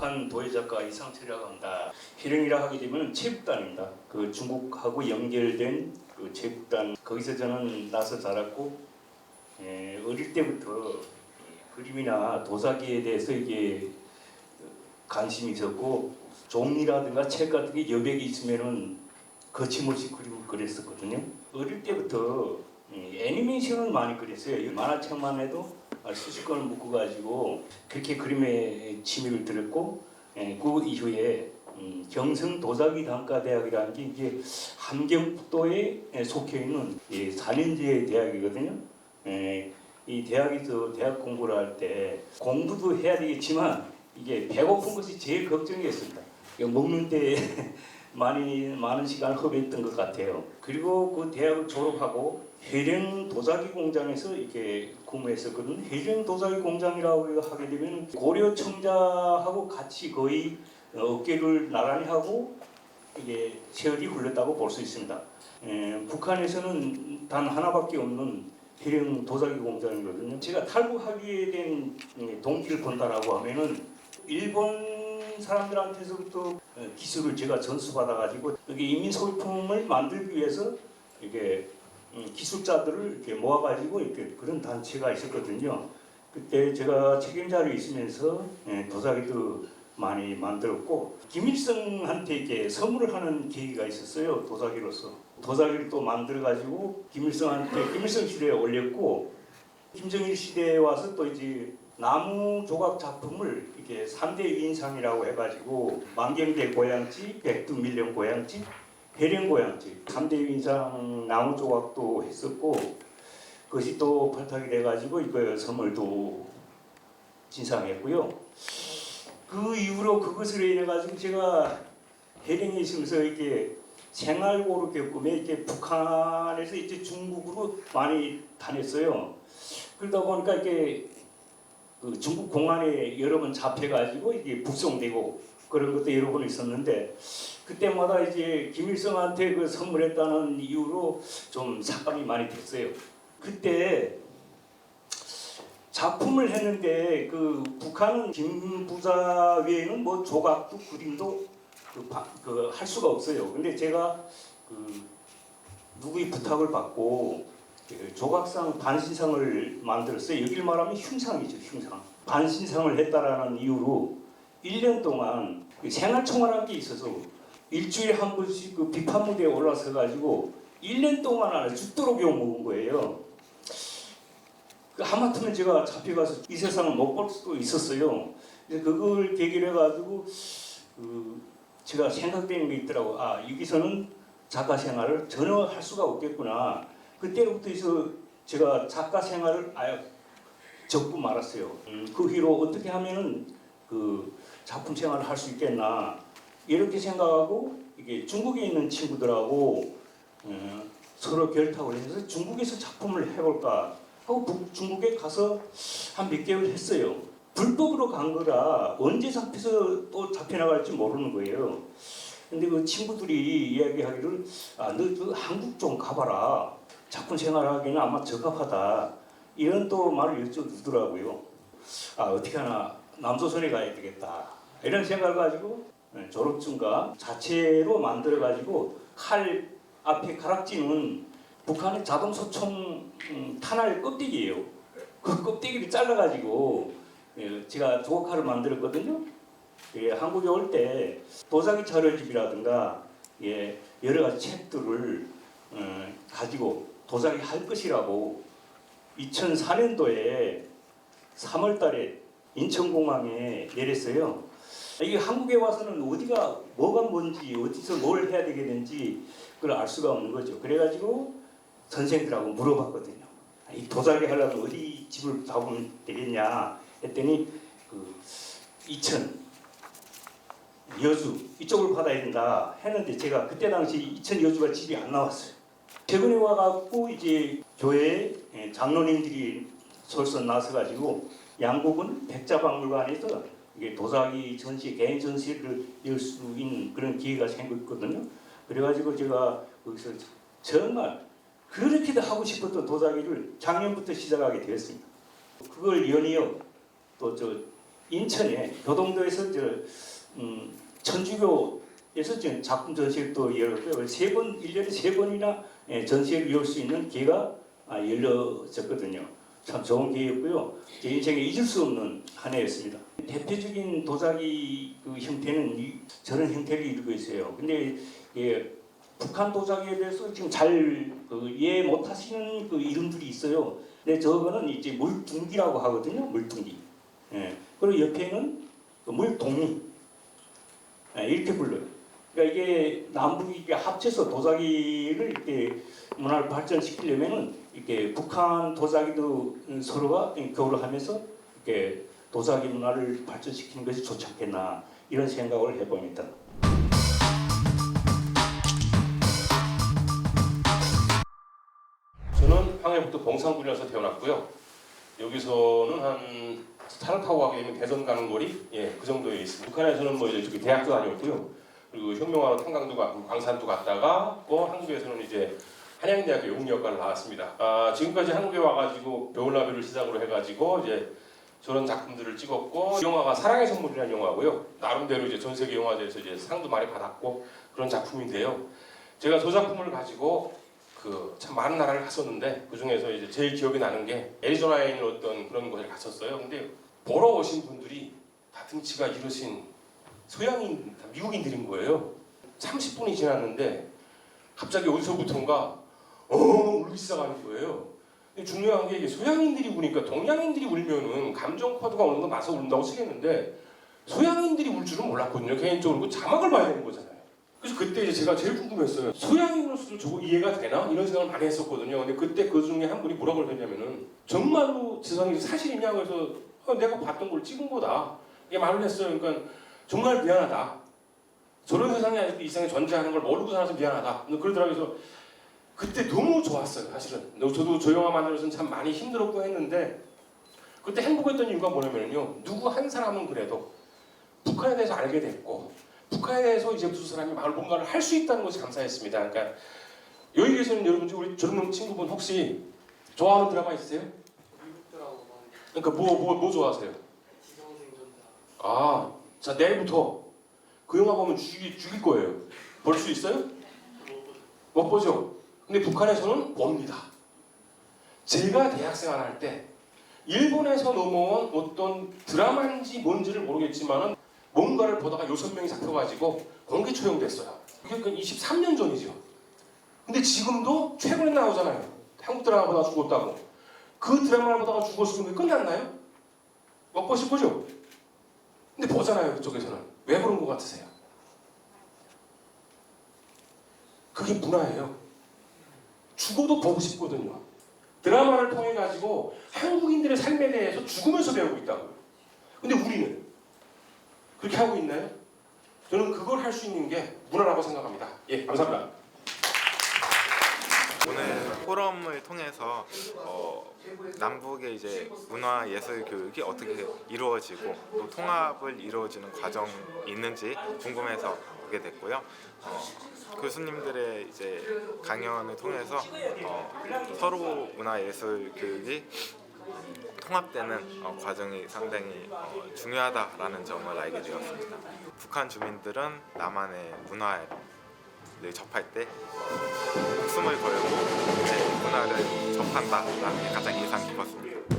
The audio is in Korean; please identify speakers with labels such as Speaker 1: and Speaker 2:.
Speaker 1: 북한 도예 작가 이상철이라고 합니다. 해령이라 하게 되면 체육단입니다. 그 중국하고 연결된 그 체육단, 거기서 저는 나서 자랐고, 어릴 때부터 그림이나 도자기에 대해서 이게 관심이 있었고, 종이라든가 책 같은 게 여백이 있으면은 거침없이 그리고 그랬었거든요. 어릴 때부터 애니메이션을 많이 그렸어요. 만화책만 해도 수십 권을 묶어가지고 그렇게 그림에 취미를 들었고, 그 이후에 경성 도자기 단과대학이라는 게 이게 함경북도에 속해 있는 4년제 대학이거든요. 이 대학에서 대학 공부를 할 때 공부도 해야 되겠지만 이게 배고픈 것이 제일 걱정이었습니다. 먹는데 많은 시간을 허비했던 것 같아요. 그리고 그 대학을 졸업하고 해령 도자기 공장에서 이렇게 근무했었거든요. 해령 도자기 공장이라고 하게 되면 고려 청자하고 같이 거의 어깨를 나란히 하고 이게 세월이 흘렀다고 볼 수 있습니다. 북한에서는 단 하나밖에 없는 해령 도자기 공장이거든요. 제가 탈북하게 된 동기를 본다라고 하면은 일본 사람들한테서부터 기술을 제가 전수받아가지고 여기 인민소유품을 만들기 위해서 이게 기술자들을 이렇게 모아가지고 이렇게 그런 단체가 있었거든요. 그때 제가 책임자로 있으면서 도자기도 많이 만들었고, 김일성한테 이렇게 선물을 하는 계기가 있었어요. 도자기로서 도자기를 또 만들어가지고 김일성한테 김일성 시대에 올렸고, 김정일 시대에 와서 또 이제 나무 조각 작품을 이렇게 3대 위인상이라고 해가지고 만경대 고향지, 백두밀령 고향지, 해령 고향지 3대 위인상 나무 조각도 했었고, 그것이 또 발탁이 돼가지고 이거 선물도 진상했고요. 그 이후로 그것을 인해가지고 제가 해령에 있으면서 이렇게 생활고를 겪으며 이렇게 북한에서 이제 중국으로 많이 다녔어요. 그러다 보니까 이렇게 그 중국 공안에 여러 번 잡혀가지고 이게 북송되고 그런 것도 여러 번 있었는데, 그때마다 이제 김일성한테 그 선물했다는 이유로 좀 삭감이 많이 됐어요. 그때 작품을 했는데 그 북한은 김부자 외에는 뭐 조각도 그림도 할 수가 없어요. 근데 제가 그 누구의 부탁을 받고 조각상 반신상을 만들었어요. 여기를 말하면 흉상이죠, 흉상. 반신상을 했다라는 이유로 1년 동안 생활총알한 게 있어서 일주일에 한 번씩 그 비판 무대에 올라서 가지고 1년 동안 안에 죽도록 욕먹은 거예요. 하마터면 제가 잡혀가서 이 세상을 못 볼 수도 있었어요. 그걸 계기로 해가지고 제가 생각되는 게 있더라고. 아, 여기서는 작가 생활을 전혀 할 수가 없겠구나. 그때부터 해서 제가 작가 생활을 아예 접고 말았어요. 그 후로 어떻게 하면은 그 작품 생활을 할 수 있겠나 이렇게 생각하고 이게 중국에 있는 친구들하고 서로 결탁을 해서 중국에서 작품을 해볼까 하고 중국에 가서 한 몇 개월 했어요. 불법으로 간 거라 언제 잡혀서 또 잡혀나갈지 모르는 거예요. 근데 그 친구들이 이야기하기를 너 그 한국 좀 가봐라. 작품 생활하기는 아마 적합하다. 이런 또 말을 여쭤주더라고요. 어떻게 하나 남조선에 가야 되겠다. 이런 생각을 가지고 졸업증과 자체로 만들어가지고 칼 앞에 가락지는 북한의 자동소총 탄알 껍데기예요. 그 껍데기를 잘라가지고 제가 조각칼을 만들었거든요. 한국에 올 때 도자기 차려집이라든가 여러 가지 책들을 가지고 도자기 할 것이라고 2004년도에 3월 달에 인천공항에 내렸어요. 이게 한국에 와서는 어디가 뭐가 뭔지 어디서 뭘 해야 되겠는지 그걸 알 수가 없는 거죠. 그래가지고 선생들하고 물어봤거든요. 이 도자기 하려면 어디 집을 잡으면 되겠냐 했더니 그 이천, 여주 이쪽을 받아야 된다 했는데 제가 그때 당시 이천, 여주가 집이 안 나왔어요. 최근에 와갖고 이제 교회 장로님들이 솔선 나서가지고 양국은 백자박물관에서 이게 도자기 전시, 개인 전시를 열 수 있는 그런 기회가 생겼거든요. 그래가지고 제가 거기서 정말 그렇게도 하고 싶었던 도자기를 작년부터 시작하게 되었습니다. 그걸 연이어 또 인천에 교동도에서 천주교에서 지금 작품 전시를 또 열었고요. 1년에 3번이나 전시회를 열 수 있는 기회가 열려졌거든요. 참 좋은 기회였고요. 제 인생에 잊을 수 없는 한 해였습니다. 대표적인 도자기 그 형태는 저런 형태를 이루고 있어요. 근데 북한 도자기에 대해서 지금 잘 이해 못하시는 그 이름들이 있어요. 근데 저거는 이제 물둥기라고 하거든요. 물둥기. 그리고 옆에는 물동이. 이렇게 불러요. 그러니까 이게 남북이 이렇게 합쳐서 도자기를 이렇게 문화를 발전시키려면은 이렇게 북한 도자기도 서로가 교류를 하면서 이렇게 도자기 문화를 발전시키는 것이 좋지 않겠나 이런 생각을 해봅니다.
Speaker 2: 저는 황해북도 봉산군에서 태어났고요. 여기서는 한 차를 타고 가게 되면 대전 가는 거리, 그 정도에 있습니다. 북한에서는 뭐 이제 대학도 다녔고요. 그리고 혁명하러 탄광도 가고 광산도 갔다가 또 한국에서는 이제 한양대학교 용리학과를 나왔습니다. 지금까지 한국에 와가지고 겨울나비를 시작으로 해가지고 이제 저런 작품들을 찍었고, 영화가 사랑의 선물이라는 영화고요. 나름대로 이제 전 세계 영화제에서 이제 상도 많이 받았고 그런 작품인데요. 제가 저 작품을 가지고 참 많은 나라를 갔었는데 그 중에서 이제 제일 기억이 나는 게 애리조나에 있는 어떤 그런 곳에 갔었어요. 근데 보러 오신 분들이 다 등치가 이르신 서양인, 다 미국인들인 거예요. 30분이 지났는데 갑자기 어디서부턴가 울기 시작하는 거예요. 근데 중요한 게 이게 서양인들이 우니까 동양인들이 울면은 감정 코드가 어느 정도 맞서 운다고 치겠는데 서양인들이 울 줄은 몰랐거든요. 개인적으로 그 자막을 봐야 되는 거잖아요. 그래서 그때 이제 제가 제일 궁금했어요. 소양인으로서도 저거 이해가 되나? 이런 생각을 많이 했었거든요. 근데 그때 그 중에 한 분이 뭐라고 그러냐면은 정말로 세상에 사실이냐? 그래서 내가 봤던 걸 찍은 거다. 이게 말을 했어요. 그러니까 정말 미안하다. 저런 세상이 아직도 이 세상에 존재하는 걸 모르고 살아서 미안하다. 그러더라고요. 그래서 그때 너무 좋았어요. 사실은. 저도 저 영화 만들어서는 참 많이 힘들었고 했는데 그때 행복했던 이유가 뭐냐면요. 누구 한 사람은 그래도 북한에 대해서 알게 됐고 북한에 대해서 이제 무슨 사람이 뭔가를 할 수 있다는 것이 감사했습니다. 그러니까 여기 계시는 여러분 중 우리 젊은 친구분 혹시 좋아하는 드라마 있으세요?
Speaker 3: 미국 드라마.
Speaker 2: 그러니까 뭐 좋아하세요?
Speaker 3: 지성생존자.
Speaker 2: 자 내일부터 그 영화 보면 죽일 거예요. 볼 수 있어요? 못 보죠. 근데 북한에서는 봅니다. 제가 대학생활 할 때 일본에서 넘어온 어떤 드라마인지 뭔지를 모르겠지만은 뭔가를 보다가 6명이 잡혀가지고 공개 처형됐어요. 그게 23년 전이죠. 근데 지금도 최근에 나오잖아요. 한국 드라마 보다가 죽었다고. 그 드라마를 보다가 죽었으면 끝났나요? 못 보실 거죠? 근데 보잖아요. 그쪽에서는. 왜 그런 것 같으세요? 그게 문화예요. 죽어도 보고 싶거든요. 드라마를 통해 가지고 한국인들의 삶에 대해서 죽으면서 배우고 있다고요. 근데 우리는 그렇게 하고 있나요? 저는 그걸 할 수 있는 게 문화라고 생각합니다. 예, 감사합니다.
Speaker 4: 오늘 포럼을 통해서 남북의 이제 문화 예술 교육이 어떻게 이루어지고 또 통합을 이루어지는 과정이 있는지 궁금해서 오게 됐고요. 교수님들의 이제 강연을 통해서 서로 문화 예술 교육이 통합되는 과정이 상당히 중요하다라는 점을 알게 되었습니다. 북한 주민들은 남한의 문화를 접할 때 목숨을 걸고 제 문화를 접한다라는 게 가장 인상 깊었습니다.